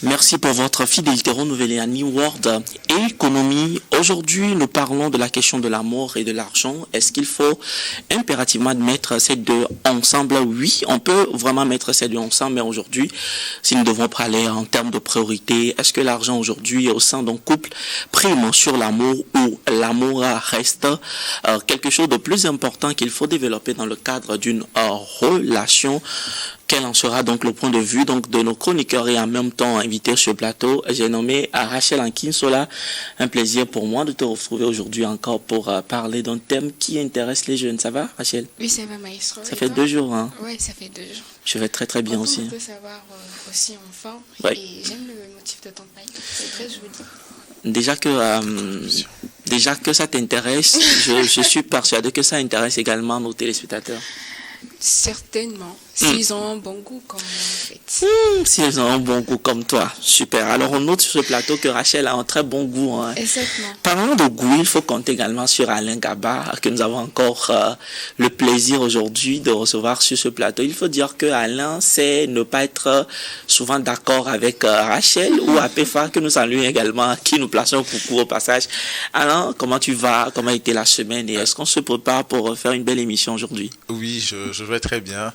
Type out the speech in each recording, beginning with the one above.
Merci pour votre fidélité renouvelée à New World et Économie. Aujourd'hui, nous parlons de la question de l'amour et de l'argent. Est-ce qu'il faut impérativement mettre ces deux ensemble? Oui, on peut vraiment mettre ces deux ensemble, mais aujourd'hui, si nous devons parler en termes de priorité, est-ce que l'argent aujourd'hui au sein d'un couple prime sur l'amour ou l'amour reste quelque chose de plus important qu'il faut développer dans le cadre d'une relation? Quel en sera donc le point de vue donc de nos chroniqueurs et en même temps invités sur le plateau? J'ai nommé Rachel Ankinsola. Un plaisir pour moi de te retrouver aujourd'hui encore pour parler d'un thème qui intéresse les jeunes. Ça va, Rachel? Oui, ça va, maestro. Ça fait 2 jours, hein? Oui, ça fait 2 jours. Je vais très très bien aussi. On peut savoir aussi en forme. Ouais. Et j'aime le motif de ton taille. C'est très joli. Déjà que ça t'intéresse, je suis persuadé que ça intéresse également nos téléspectateurs. Certainement, s'ils ont un bon goût comme moi, en fait. S'ils ont un bon goût comme toi, super. Alors on note sur ce plateau que Rachel a un très bon goût. Hein. Exactement. Parlant de goût, il faut compter également sur Alain Gaba, que nous avons encore le plaisir aujourd'hui de recevoir sur ce plateau. Il faut dire que Alain sait ne pas être souvent d'accord avec Rachel ou Apéfa, que nous saluons également, qui nous plaçons un coucou au passage. Alain, comment tu vas? Comment a été la semaine? Et est-ce qu'on se prépare pour faire une belle émission aujourd'hui? Oui, je vais très bien.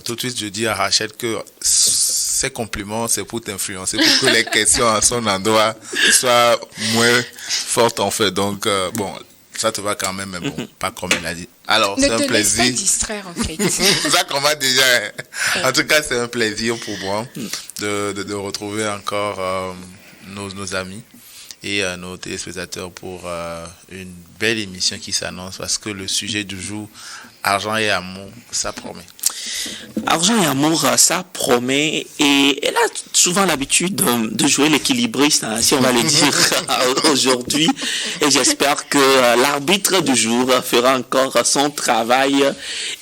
Tout de suite, je dis à Rachel que ces compliments, c'est pour t'influencer, pour que les questions à son endroit soient moins fortes en fait. Donc, bon, ça te va quand même, mais bon, pas comme elle a dit. Alors, c'est un plaisir. Ne te laisse pas distraire en fait. Ça commence déjà. En tout cas, c'est un plaisir pour moi de retrouver encore nos amis et nos téléspectateurs pour une belle émission qui s'annonce parce que le sujet du jour, argent et amour, ça promet. Argent et amour, ça promet. Et elle a souvent l'habitude de jouer l'équilibriste, hein, si on va le dire aujourd'hui. Et j'espère que l'arbitre du jour fera encore son travail.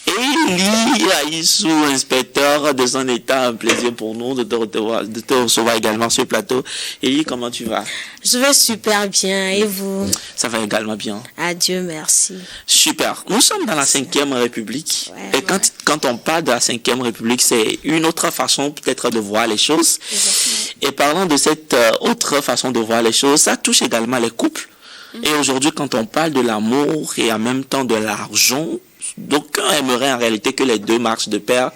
Eli Aïssou, inspecteur de son état, un plaisir pour nous de te recevoir également sur le plateau. Eli, comment tu vas? Je vais super bien, et vous? Ça va également bien. Adieu, merci. Super. Nous sommes dans la 5e République. Ouais, et quand on parle de la 5e République, c'est une autre façon peut-être de voir les choses. Exactement. Et parlant de cette autre façon de voir les choses, ça touche également les couples. Et aujourd'hui, quand on parle de l'amour et en même temps de l'argent, d'aucuns aimeraient en réalité que les deux marchent de pair.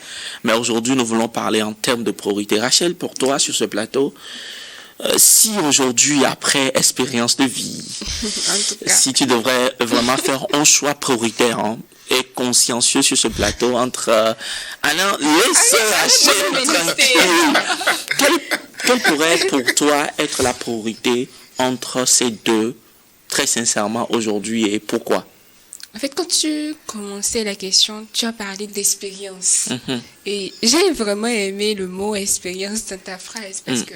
Mais aujourd'hui, nous voulons parler en termes de priorité. Rachel, pour toi, sur ce plateau, si aujourd'hui, après expérience de vie, si tu devrais vraiment faire un choix prioritaire et consciencieux sur ce plateau entre Alain, laisse Rachel tranquille. Quelle pourrait pour toi être la priorité entre ces deux, très sincèrement, aujourd'hui, et pourquoi? En fait, quand tu commençais la question, tu as parlé d'expérience. Et j'ai vraiment aimé le mot expérience dans ta phrase parce que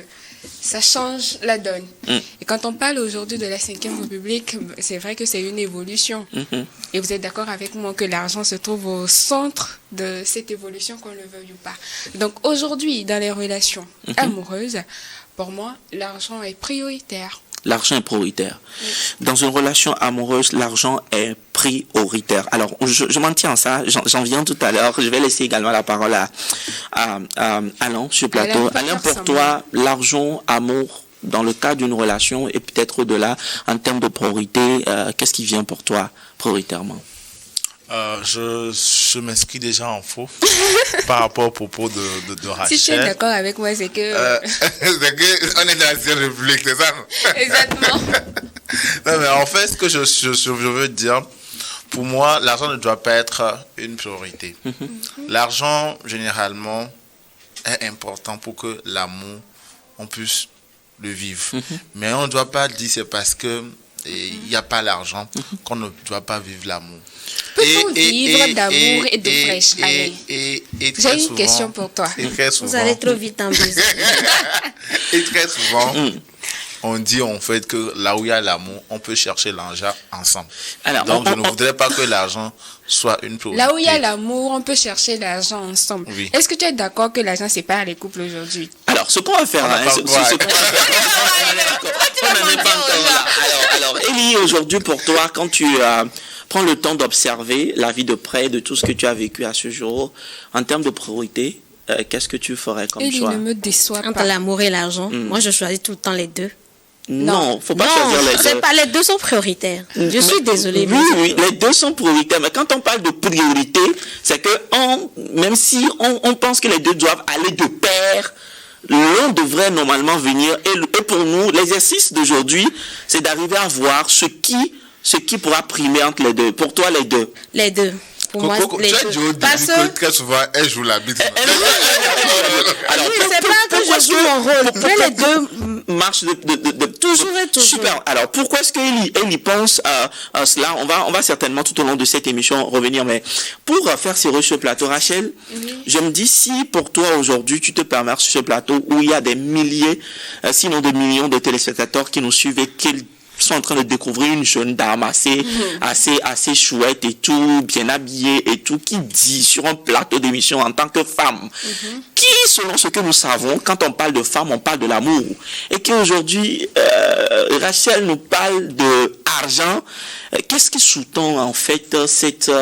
ça change la donne. Et quand on parle aujourd'hui de la 5e République, c'est vrai que c'est une évolution. Et vous êtes d'accord avec moi que l'argent se trouve au centre de cette évolution, qu'on le veuille ou pas. Donc aujourd'hui, dans les relations amoureuses, pour moi, l'argent est prioritaire. L'argent est prioritaire. Dans une relation amoureuse, l'argent est prioritaire. Alors, je m'en tiens à ça, j'en viens tout à l'heure. Je vais laisser également la parole à Alain sur le plateau. Alain, pour toi, l'argent, amour, dans le cadre d'une relation et peut-être au-delà, en termes de priorité, qu'est-ce qui vient pour toi prioritairement? Je m'inscris déjà en faux par rapport au propos de Rachel. Si tu es d'accord avec moi, c'est que... c'est qu'on est dans la 5e République, c'est ça? Exactement. Non, mais en fait, ce que je veux dire, pour moi, l'argent ne doit pas être une priorité. L'argent, généralement, est important pour que l'amour, on puisse le vivre. Mais on ne doit pas dire c'est parce que il n'y a pas l'argent qu'on ne doit pas vivre l'amour. Peut-on vivre d'amour et de fraîche? Allez, j'ai une question pour toi. Vous allez trop vite en besoin. Et très souvent, on dit en fait que là où il y a l'amour, on peut chercher l'argent ensemble. Alors, donc je ne voudrais pas que l'argent soit une priorité. Là où il y a l'amour, on peut chercher l'argent ensemble. Oui. Est-ce que tu es d'accord que l'argent sépare les couples aujourd'hui? Alors, ce qu'on va faire, alors, Eli, aujourd'hui pour toi, quand tu prends le temps d'observer la vie de près de tout ce que tu as vécu à ce jour, en termes de priorité, qu'est-ce que tu ferais comme Il choix? ne me déçoit Entre pas. l'amour et l'argent, moi je choisis tout le temps les deux. Non, faut pas Non, choisir les c'est deux. pas les deux sont prioritaires. Je suis désolée. Oui, oui, les deux sont prioritaires. Mais quand on parle de priorité, c'est que même si on pense que les deux doivent aller de pair, l'un devrait normalement venir. Et pour nous, l'exercice d'aujourd'hui, c'est d'arriver à voir ce qui pourra primer entre les deux. Pour toi, les deux. Les deux. Pour moi, Coco, les tu as deux. dit au début Parce que que très souvent, elle joue la bite. Alors, oui, c'est pas que je joue mon rôle. Mais les deux marche toujours et toujours. Super. Alors, pourquoi est-ce qu'elle y pense à cela? On va certainement tout au long de cette émission revenir. Mais pour faire sur ce plateau, Rachel, je me dis, si pour toi aujourd'hui, tu te permets sur ce plateau où il y a des milliers, sinon des millions de téléspectateurs qui nous suivent et qui sont en train de découvrir une jeune dame assez chouette et tout, bien habillée et tout, qui dit sur un plateau d'émission en tant que femme, qui, selon ce que nous savons, quand on parle de femme, on parle de l'amour. Et qu'aujourd'hui, Rachel nous parle de argent. Qu'est-ce qui sous-tend, en fait, cette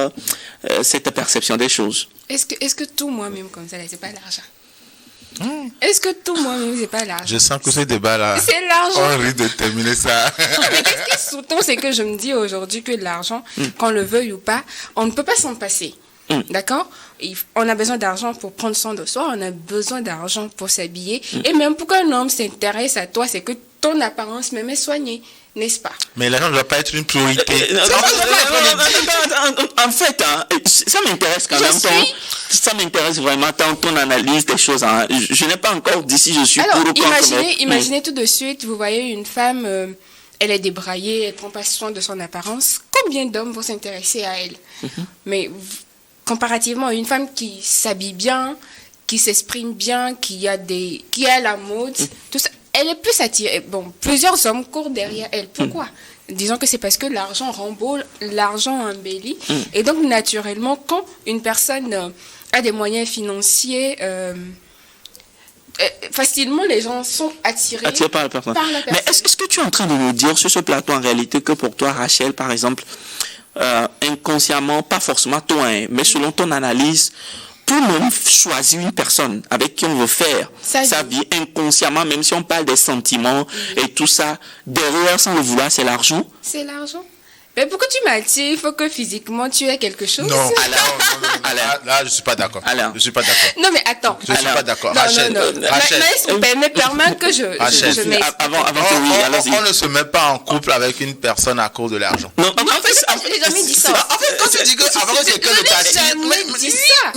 perception des choses? Est-ce que tout moi-même comme ça, là, c'est pas l'argent? Est-ce que tout moi-même, c'est pas l'argent? Je sens que ce débat-là, C'est l'argent. on risque de terminer ça. Mais qu'est-ce qui sous-tend, c'est que je me dis aujourd'hui que l'argent, qu'on le veuille ou pas, on ne peut pas s'en passer. D'accord? On a besoin d'argent pour prendre soin de soi, on a besoin d'argent pour s'habiller. Et même pour qu'un homme s'intéresse à toi, c'est que ton apparence même est soignée, n'est-ce pas? Mais l'argent ne doit pas être une priorité. En fait, ça m'intéresse quand même. Ça m'intéresse vraiment ton analyse des choses. Je n'ai pas encore dit si je suis Alors, pour ou contre. imaginez tout de suite, vous voyez une femme, elle est débraillée, elle prend pas soin de son apparence. Combien d'hommes vont s'intéresser à elle? Mais comparativement à une femme qui s'habille bien, qui s'exprime bien, qui a la mode, tout ça, elle est plus attirée. Bon, plusieurs hommes courent derrière elle. Pourquoi? Disons que c'est parce que l'argent rend beau, l'argent embellit. Et donc, naturellement, quand une personne a des moyens financiers, facilement, les gens sont attirés par la personne. Mais est-ce que tu es en train de nous dire sur ce plateau, en réalité, que pour toi, Rachel, par exemple, inconsciemment, pas forcément toi, mais selon ton analyse, pour même choisir une personne avec qui on veut faire sa vie inconsciemment, même si on parle des sentiments et tout ça, derrière, sans le vouloir, c'est l'argent? C'est l'argent. Mais pourquoi tu m'attires? Il faut que physiquement tu aies quelque chose. Non, là, je suis pas d'accord. Je suis pas d'accord. Non, mais attends. Je suis pas d'accord. Rachel, mais permets que je m'explique. On ne se met pas en couple avec une personne à cause de l'argent. Non, en fait, j'ai jamais dit ça. En fait, quand tu dis que avant que quelqu'un ne t'attire, jamais dit ça.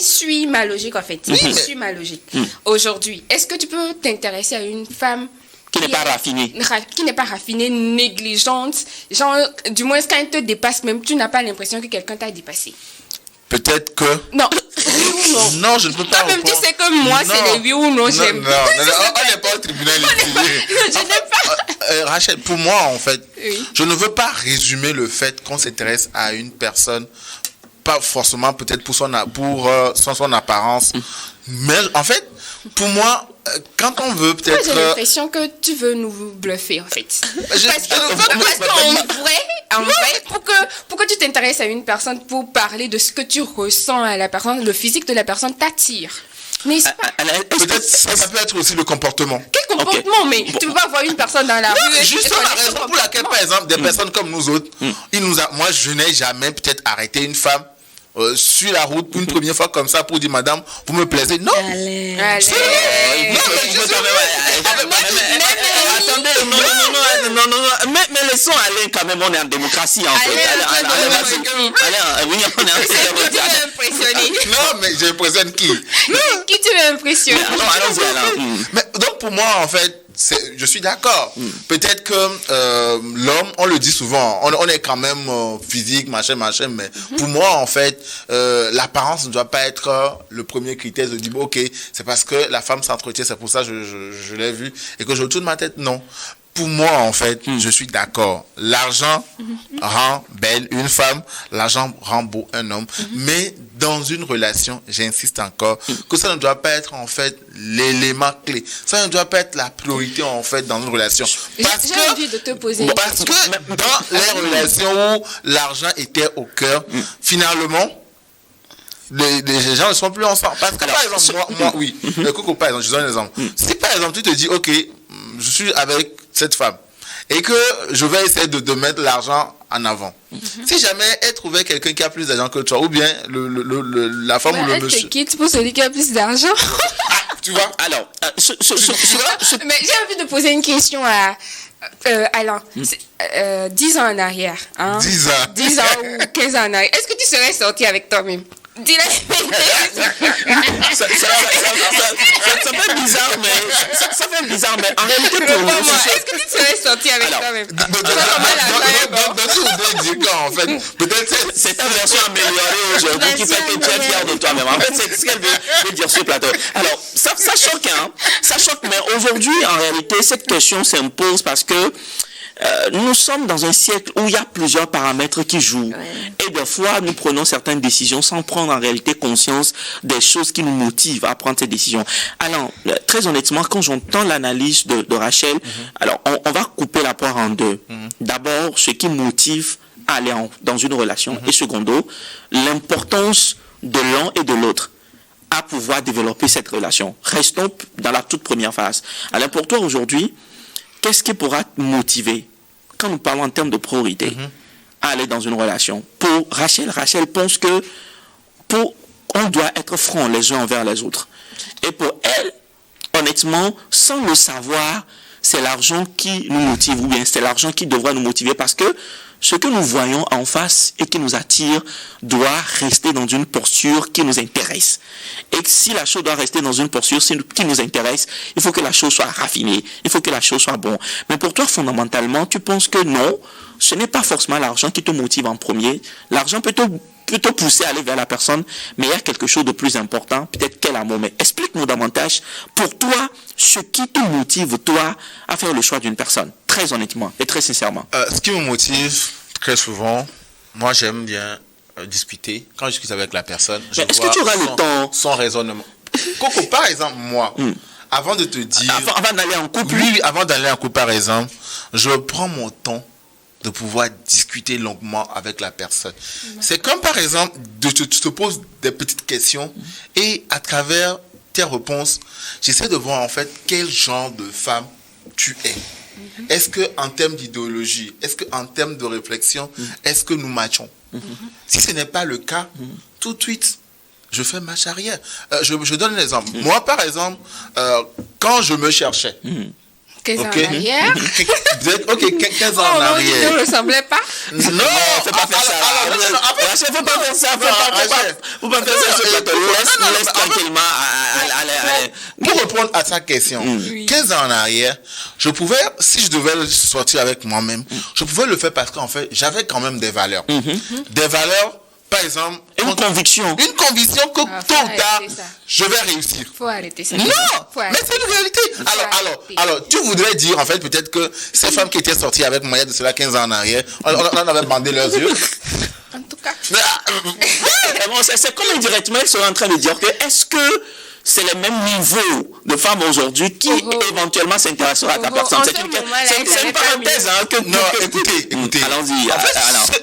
Suis ma logique, en fait. Suis ma logique. Aujourd'hui, est-ce que tu peux t'intéresser à une femme qui n'est pas raffinée. Qui n'est pas raffinée, négligente. Genre, du moins, quand elle te dépasse, même tu n'as pas l'impression que quelqu'un t'a dépassé. Peut-être que... Non. Oui ou non? Non, je ne peux pas même tu sais que moi, c'est les oui ou non, j'aime. Non, on n'est pas au tribunal ici. Je n'ai pas... Rachel, pour moi, en fait, je ne veux pas résumer le fait qu'on s'intéresse à une personne, pas forcément peut-être pour son apparence, mais en fait, pour moi, quand on veut peut-être... Moi, j'ai l'impression que tu veux nous bluffer, en fait. Parce qu'en vrai, pour que tu t'intéresses à une personne, pour parler de ce que tu ressens à la personne, le physique de la personne t'attire. N'est-ce pas? Peut-être ça peut être aussi le comportement. Quel comportement? Mais tu ne peux pas voir une personne dans la rue. Juste la raison pour laquelle, par exemple, des personnes comme nous autres, moi, je n'ai jamais peut-être arrêté une femme sur la route une première fois comme ça pour dire madame, vous me plaisez. Non. Allez. Mais laissons Alain quand même, on est en démocratie en fait. Non, mais j'impressionne qui? Qui tu veux impressionner? Mais donc pour moi en fait, je suis d'accord. Peut-être que l'homme, on le dit souvent, on est quand même physique, machin, mais pour moi, en fait, l'apparence ne doit pas être le premier critère de dire, ok, c'est parce que la femme s'entretient, c'est pour ça que je l'ai vu, et que je tourne ma tête. Non. Pour moi, en fait, je suis d'accord. L'argent rend belle une femme, l'argent rend beau un homme, mais dans une relation, j'insiste encore, que ça ne doit pas être, en fait, l'élément clé. Ça ne doit pas être la priorité, en fait, dans une relation. J'ai envie de te poser une question. Parce que dans les relations où l'argent était au cœur, finalement, les gens ne sont plus ensemble. Parce que par exemple, moi oui, Coco, par exemple, je donne un exemple. Si par exemple, tu te dis, ok, je suis avec cette femme et que je vais essayer de mettre l'argent en avant. Si jamais elle trouvait quelqu'un qui a plus d'argent que toi, ou bien la femme ou le monsieur. Elle te quitte pour celui qui a plus d'argent. Tu vois? Alors, Mais j'ai envie de poser une question à Alain. 10 ans en arrière. Hein? 10 ans. 10 ans ou 15 ans en arrière. Est-ce que tu serais sorti avec toi-même? Dis-le. ça fait bizarre, mais en réalité, pour nous, est-ce que tu serais sorti avec toi-même? Donc, tu voudrais dire qu'en fait, peut-être c'est ta version améliorée aujourd'hui qui fait que tu es fier de toi-même. En fait, c'est ce qu'elle veut dire sur le plateau. Alors, ça choque, hein. Ça choque, mais aujourd'hui, en réalité, cette question s'impose parce que nous sommes dans un siècle où il y a plusieurs paramètres qui jouent. Et des fois, nous prenons certaines décisions sans prendre en réalité conscience des choses qui nous motivent à prendre ces décisions. Alors, très honnêtement, quand j'entends l'analyse de Rachel, alors on va couper la poire en deux. D'abord, ce qui motive à aller dans une relation. Et secondo, l'importance de l'un et de l'autre à pouvoir développer cette relation. Restons dans la toute première phase. Alors, pour toi aujourd'hui, qu'est-ce qui pourra te motiver, quand nous parlons en termes de priorité, à aller dans une relation? Pour Rachel pense que on doit être francs les uns envers les autres. Et pour elle, honnêtement, sans le savoir, c'est l'argent qui nous motive, ou bien c'est l'argent qui devra nous motiver, parce que ce que nous voyons en face et qui nous attire doit rester dans une posture qui nous intéresse. Et si la chose doit rester dans une posture qui nous intéresse, il faut que la chose soit raffinée, il faut que la chose soit bonne. Mais pour toi, fondamentalement, tu penses que non, ce n'est pas forcément l'argent qui te motive en premier. L'argent peut te pousser à aller vers la personne, mais il y a quelque chose de plus important, peut-être quel amour. Mais explique-nous davantage, pour toi, ce qui te motive, toi, à faire le choix d'une personne, très honnêtement et très sincèrement. Ce qui me motive, très souvent, moi j'aime bien discuter. Quand je discute avec la personne, est-ce que tu auras le temps? Son raisonnement. Coco, par exemple, moi, avant de te dire... Avant d'aller en couple? Oui, avant d'aller en couple, par exemple, je prends mon temps de pouvoir discuter longuement avec la personne. C'est comme par exemple, tu te poses des petites questions et à travers tes réponses, j'essaie de voir en fait quel genre de femme tu es. Est-ce que en termes d'idéologie, est-ce que en termes de réflexion, est-ce que nous matchons? Si ce n'est pas le cas, tout de suite, je fais marche arrière. Je donne un exemple. Moi, par exemple, quand je me cherchais, 15 ans en arrière. Ok, 15 ans en arrière. Tu ne ressemblais pas? Non, faut pas faire ça. Rachel, faut pas faire ça. Faut pas faire ça sur le plateau. Laisse tranquillement. Pour répondre à sa question, 15 ans en arrière, je pouvais, si je devais sortir avec moi-même, je pouvais le faire parce qu'en fait, j'avais quand même des valeurs. Des valeurs, par exemple, une conviction que tôt ou tard, je vais réussir. Faut arrêter ça. Non, mais c'est une réalité. Alors, tu voudrais dire, en fait, peut-être que ces femmes qui étaient sorties avec moi il y a de cela 15 ans en arrière, on avait bandé leurs yeux. En tout cas. C'est comme indirectement, ils sont en train de dire que est-ce que c'est le même niveau de femmes aujourd'hui qui éventuellement s'intéressera à ta personne. C'est une parenthèse écoutez. Allons-y.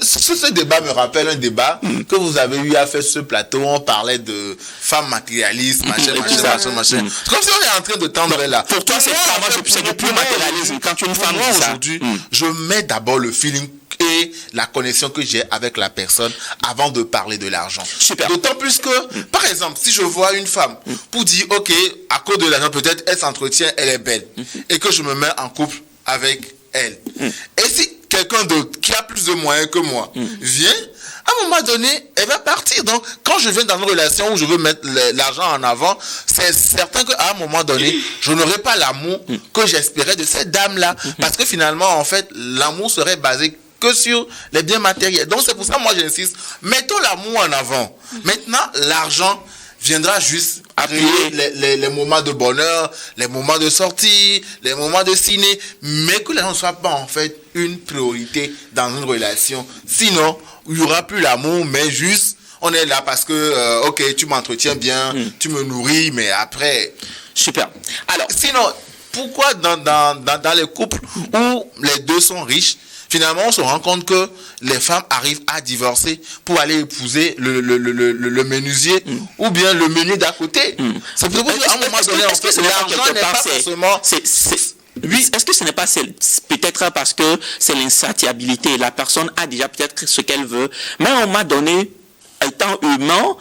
Ce débat me rappelle un débat que vous avez eu à faire ce plateau. On parlait de femmes matérialistes, machin. C'est comme si on est en train de tendre là. Pour toi, c'est du plus matérialisme. Quand une femme dit ça, aujourd'hui, je mets d'abord le feeling et la connexion que j'ai avec la personne avant de parler de l'argent. Super. D'autant plus que, par exemple, si je vois une femme pour dire, ok, à cause de l'argent, peut-être elle s'entretient, elle est belle, et que je me mets en couple avec elle. Et si quelqu'un d'autre qui a plus de moyens que moi vient, à un moment donné, elle va partir. Donc, quand je viens dans une relation où je veux mettre l'argent en avant, c'est certain qu'à un moment donné, je n'aurai pas l'amour que j'espérais de cette dame-là. Parce que finalement, en fait, l'amour serait basé que sur les biens matériels. Donc, c'est pour ça, moi, j'insiste. Mettons l'amour en avant. Maintenant, l'argent viendra juste appuyer les moments de bonheur, les moments de sortie, les moments de ciné, mais que l'argent ne soit pas, en fait, une priorité dans une relation. Sinon, il n'y aura plus l'amour, mais juste, on est là parce que, ok, tu m'entretiens bien, tu me nourris, mais après... Super. Alors, sinon, pourquoi dans les couples où les deux sont riches, finalement, on se rend compte que les femmes arrivent à divorcer pour aller épouser le menuisier ou bien le meunier d'à côté. C'est pour ça qu'à un moment donné, en fait, l'argent n'est pas forcément... Oui, est-ce que ce n'est pas peut-être parce que c'est l'insatiabilité, la personne a déjà peut-être ce qu'elle veut, mais on m'a donné, étant humain,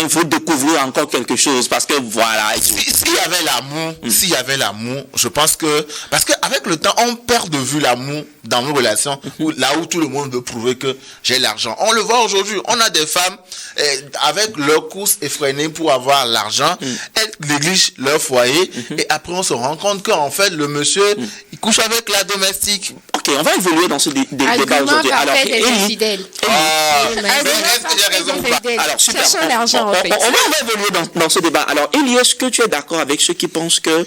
vous découvrez encore quelque chose, parce que voilà. S'il y avait l'amour, je pense que, parce qu'avec le temps, on perd de vue l'amour dans nos relations, là où tout le monde veut prouver que j'ai l'argent. On le voit aujourd'hui, on a des femmes, avec leur course effrénée pour avoir l'argent, elles négligent leur foyer, et après on se rend compte qu'en fait, le monsieur, il couche avec la domestique. Ok, on va évoluer dans ce débat aujourd'hui. Alors, fidèle. Est-ce que j'ai raison ou pas? Alors, super. Cherchons l'argent, en fait. On va évoluer dans ce débat. Alors, Élie, est-ce que tu es d'accord avec ceux qui pensent que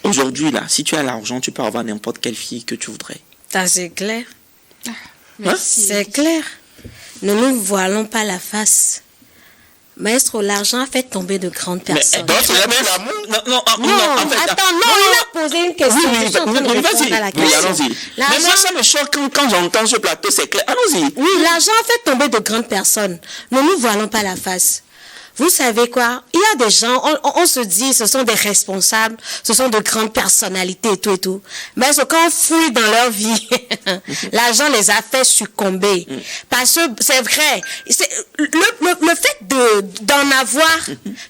aujourd'hui, là, si tu as l'argent, tu peux avoir n'importe quelle fille que tu voudrais? Ça, c'est clair. Merci. C'est clair. Ne nous voilons pas la face. Maestro, l'argent a fait tomber de grandes personnes. Donc, c'est même l'amour? Non, il a posé une question. Je suis en train de répondre à la question. Oui, allons-y. Mais moi, ça me choque quand j'entends ce plateau, c'est clair. Allons-y. Oui, l'argent a fait tomber de grandes personnes. Ne nous voilons pas la face. Vous savez quoi? Il y a des gens, on se dit, ce sont des responsables, ce sont de grandes personnalités et tout. Mais quand on fouille dans leur vie, l'argent les a fait succomber. Parce que c'est vrai, le fait d'en avoir,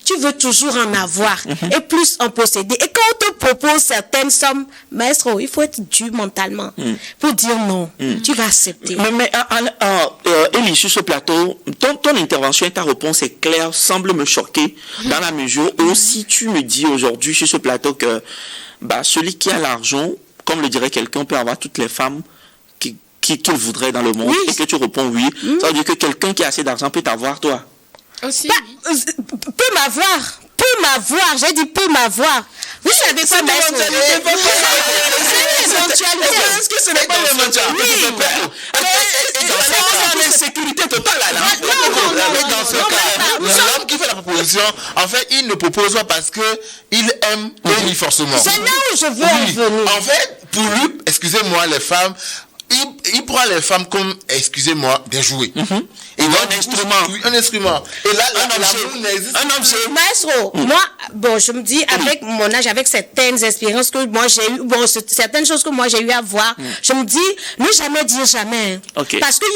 tu veux toujours en avoir et plus en posséder. Et quand on te propose certaines sommes, maestro, il faut être dur mentalement pour dire non. Tu vas accepter. Mais Élie, sur ce plateau, ton intervention et ta réponse est claire, semble me choquer dans la mesure où si tu me dis aujourd'hui sur ce plateau que celui qui a l'argent, comme le dirait quelqu'un, peut avoir toutes les femmes qu'il voudrait dans le monde, et que tu réponds oui, ça veut dire que quelqu'un qui a assez d'argent peut t'avoir toi. Aussi. Peut m'avoir, j'ai dit peut m'avoir. Vous savez pas, maître. Est-ce que ce n'est pas une éventualité? C'est une sécurité totale là. Dans ce cas, l'homme qui fait la proposition, en fait, il ne propose pas parce que il aime Élie forcément. C'est là où je veux en venir. En fait, pour lui, excusez-moi, les femmes, il prend les femmes comme, excusez-moi, des jouets. Et donc, un instrument. Et là, l'amour n'existe pas. Maestro, moi, je me dis, avec mon âge, avec certaines expériences que moi j'ai eues, certaines choses que moi j'ai eu à voir, je me dis, ne jamais dire jamais. Okay. Parce que,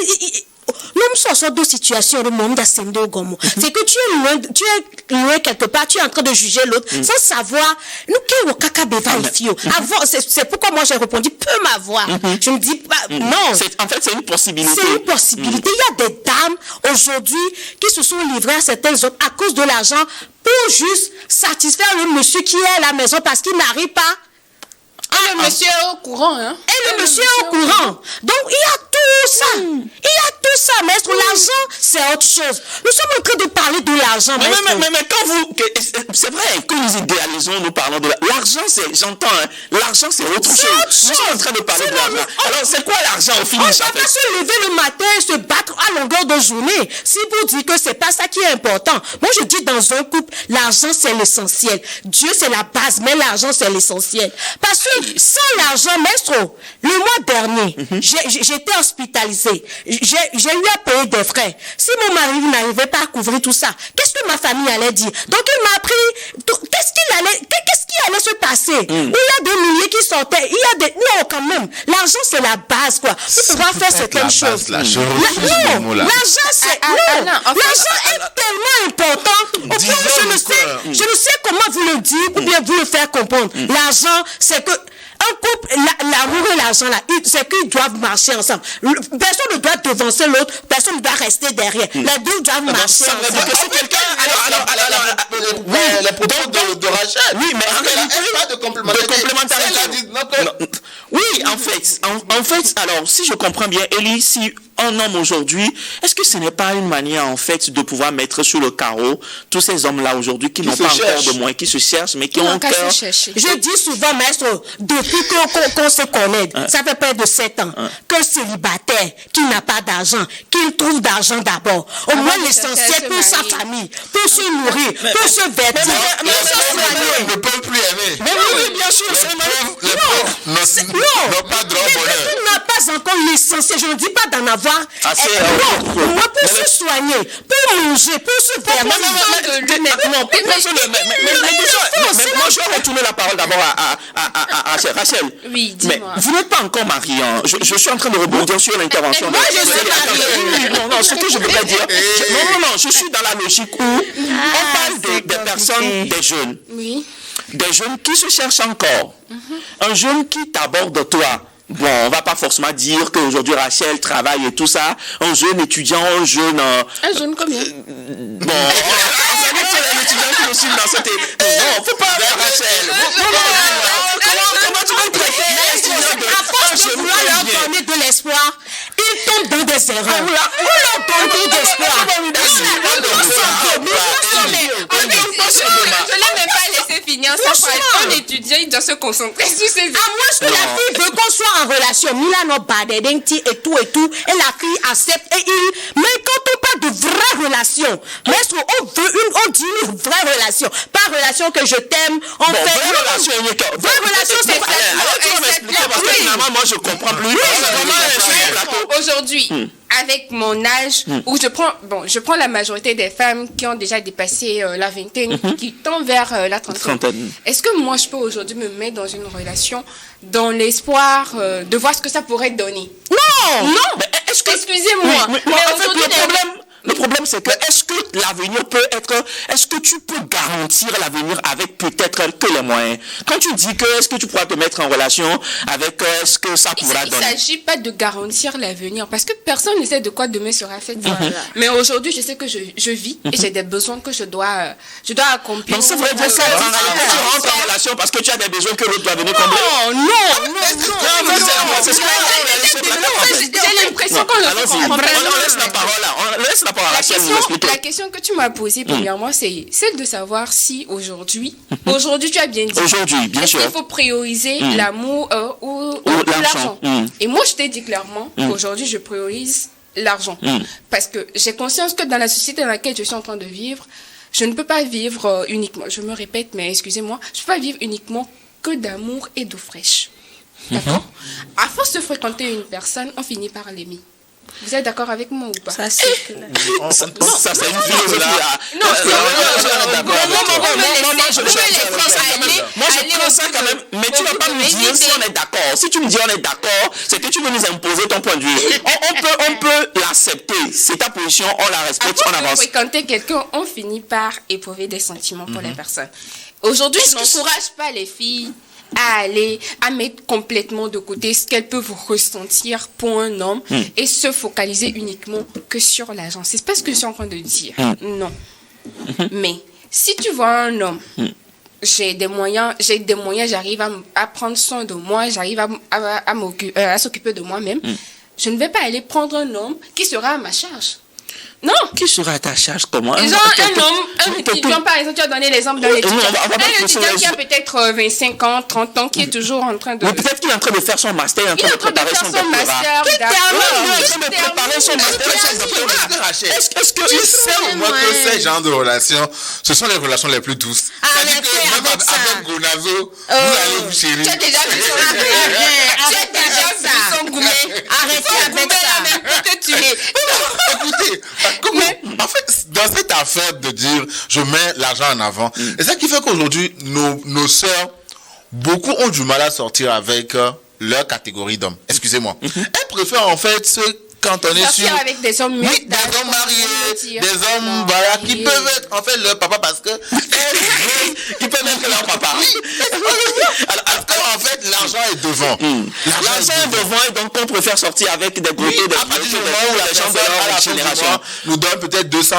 nous sommes dans deux situations, le monde d'Ascendo Gomo. C'est que tu es loin quelque part, tu es en train de juger l'autre, sans savoir, c'est pourquoi moi j'ai répondu, peut m'avoir. Je me dis, non. En fait, c'est une possibilité. C'est une possibilité. Il y a des dames, aujourd'hui, qui se sont livrées à certains hommes à cause de l'argent pour juste satisfaire le monsieur qui est à la maison parce qu'il n'arrive pas. Le monsieur est au courant, hein? Et le monsieur est au courant. Donc, il y a tout ça. Il y a tout ça, maître. L'argent, c'est autre chose. Nous sommes en train de parler de l'argent, maître. Mais quand vous... C'est vrai que nous idéalisons, nous parlons de l'argent, j'entends, l'argent, c'est autre chose. Nous sommes en train de parler de l'argent. Alors, c'est quoi l'argent au final? On va pas se lever le matin et se battre à longueur de journée. Si vous dites que c'est pas ça qui est important. Moi, je dis dans un couple, l'argent, c'est l'essentiel. Dieu, c'est la base, mais l'argent, c'est l'essentiel. Parce que sans l'argent, maestro, le mois dernier, j'étais hospitalisée. J'ai eu à payer des frais. Si mon mari n'arrivait pas à couvrir tout ça, qu'est-ce que ma famille allait dire? Donc il m'a appris, qu'est-ce qui allait se passer? Il y a des milliers qui sortaient. Non, quand même. L'argent, c'est la base, quoi. Pour pouvoir faire certaines choses. L'argent, c'est... L'argent est tellement important. Au point où je ne sais comment vous le dire ou bien vous le faire comprendre. L'argent, c'est que un couple, l'amour et l'argent, là, c'est qu'ils doivent marcher ensemble. Personne ne doit devancer l'autre, personne ne doit rester derrière. Les deux doivent marcher ensemble. C'est quelqu'un... Les propos de Rachel. Oui, mais elle n'a pas de complémentarité. Oui, en fait, alors, si je comprends bien, Élie, si un homme aujourd'hui, est-ce que ce n'est pas une manière, en fait, de pouvoir mettre sur le carreau tous ces hommes-là aujourd'hui qui n'ont pas encore de moyens, qui se cherchent, mais qui ont un cœur. Je dis souvent, maître, depuis qu'on se connaît, ça fait près de 7 ans, qu'un célibataire qui n'a pas d'argent, qu'il trouve d'argent d'abord, au moins l'essentiel pour sa famille, pour se nourrir, pour se vêtir, pour se soigner. Ne peuvent plus aimer. Mais oui, bien sûr, c'est Les pauvres n'ont pas de grand bonheur. Il n'a pas encore l'essentiel. Je ne dis pas d'en avoir. Non, moi, pour se soigner, pour manger, pour se faire. Moi, je vais retourner la parole d'abord à Rachel. Oui, dis-moi. Mais vous n'êtes pas encore marié. Hein. Je suis en train de rebondir sur l'intervention. Moi, je suis mariée. Non, ce que je voudrais dire. Non, je suis dans la logique où on parle des personnes, des jeunes. Oui. Des jeunes qui se cherchent encore. Un jeune qui t'aborde toi. Bon, on va pas forcément dire qu'aujourd'hui Rachel travaille et tout ça. Un jeune étudiant, un jeune combien? Bon, un étudiant qui aussi dans cette... Non, faut pas Rachel. Comment tu vas traiter à force de vouloir leur donner de l'espoir, ils tombent dans des erreurs. On leur donne plus d'espoir. Je l'ai même pas laissé finir sa phrase. Un étudiant, il doit se concentrer sur ses études. À moins que la fille veut qu'on soit en relation, Milano Badedenti et tout, et la fille accepte, mais quand on parle de vraie relation, maître, on dit une vraie relation, pas relation que je t'aime, on fait... Vraie relation, c'est pas... Tu vas m'expliquer parce que finalement, moi, je comprends plus. Aujourd'hui, avec mon âge, où je prends la majorité des femmes qui ont déjà dépassé la vingtaine, qui tendent vers la trentaine. Est-ce que moi, je peux aujourd'hui me mettre dans une relation dans l'espoir de voir ce que ça pourrait donner? Non! Excusez-moi. Mais en fait, le problème, c'est que est-ce que l'avenir peut être... Est-ce que tu peux garantir l'avenir avec peut-être que les moyens? Quand tu dis que est-ce que tu pourras te mettre en relation avec est-ce que ça pourra donner? Il ne s'agit pas de garantir l'avenir parce que personne ne sait de quoi demain sera fait. Mais aujourd'hui, je sais que je vis et j'ai des besoins que je dois accomplir. Donc, ça veut dire que tu rentres en relation parce que tu as des besoins que l'autre doit venir combler? Non. J'ai l'impression qu'on ne comprend pas. On laisse la parole là. On laisse la parole à Rachel nous expliquer. La question que tu m'as posée premièrement, c'est celle de savoir si aujourd'hui tu as bien dit. Aujourd'hui, bien sûr. Est-ce qu'il faut prioriser l'amour ou l'argent? Et moi, je t'ai dit clairement qu'aujourd'hui, je priorise l'argent. Parce que j'ai conscience que dans la société dans laquelle je suis en train de vivre, je ne peux pas vivre uniquement, je me répète, mais excusez-moi, je ne peux pas vivre uniquement que d'amour et d'eau fraîche. D'accord? À force de fréquenter une personne, on finit par l'aimer. Vous êtes d'accord avec moi ou pas? Ça, c'est clair. Ça, c'est une philosophie là. Non, moi, je prends ça quand même. Mais tu ne vas pas me dire si on est d'accord. Si tu me dis on est d'accord, c'est que tu veux nous imposer ton point de vue. On peut l'accepter. C'est ta position, on la respecte, on avance. Fréquenter quelqu'un, on finit par éprouver des sentiments pour la personne. Aujourd'hui, je n'encourage pas les filles à mettre complètement de côté ce qu'elles peuvent ressentir pour un homme et se focaliser uniquement que sur l'argent. C'est pas ce que je suis en train de dire. Non. Mais si tu vois un homme, j'ai des moyens, j'arrive à prendre soin de moi, j'arrive à s'occuper de moi-même, je ne vais pas aller prendre un homme qui sera à ma charge. Non. Qui sera à ta charge comment? Un étudiant, par exemple, tu as donné l'exemple d'un étudiant. Un étudiant qui a peut-être 25 ans, 30 ans, qui est toujours en train de... Mais peut-être qu'il est en train de faire son master, il est en train de préparer son doctorat. Il est en train de préparer son master. Est-ce que tu sais, moi, que ces genres de relations, ce sont les relations les plus douces. C'est-à-dire que même avec Gonazo, vous allez vous chérir. Tu as déjà vu son gourmet. Arrêtez avec ça. Écoutez, en fait, dans cette affaire de dire je mets l'argent en avant, et ça qui fait qu'aujourd'hui, nos sœurs, beaucoup ont du mal à sortir avec leur catégorie d'hommes. Excusez-moi. Elles préfèrent en fait se cantonner sur... avec des hommes des hommes mariés, des hommes qui peuvent être en fait leur papa parce que... Ils peuvent être leur papa. Alors qu'en fait, l'argent est devant. L'argent est devant et donc on préfère sortir avec des groupes de gens de leur génération. Nous donne peut-être 200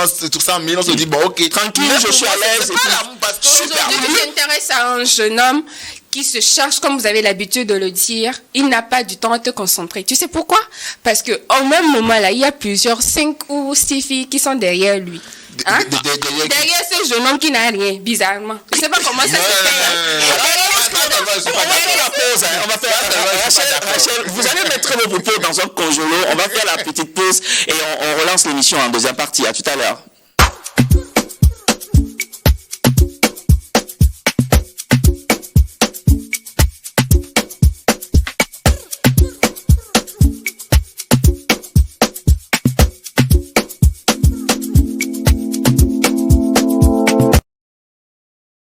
000, on se dit bon ok, tranquille, je suis à l'aise. Aujourd'hui, tu t'intéresses à un jeune homme qui se cherche, comme vous avez l'habitude de le dire, il n'a pas du temps à te concentrer. Tu sais pourquoi? Parce que au même moment là, il y a 5 ou 6 filles qui sont derrière lui. Hein? Derrière ce jeune homme qui n'a rien, bizarrement. Je ne sais pas comment ça se fait. On va faire Rachel, vous allez mettre vos propos dans un congélo. On va faire la petite pause et on relance l'émission en deuxième partie. À tout à l'heure.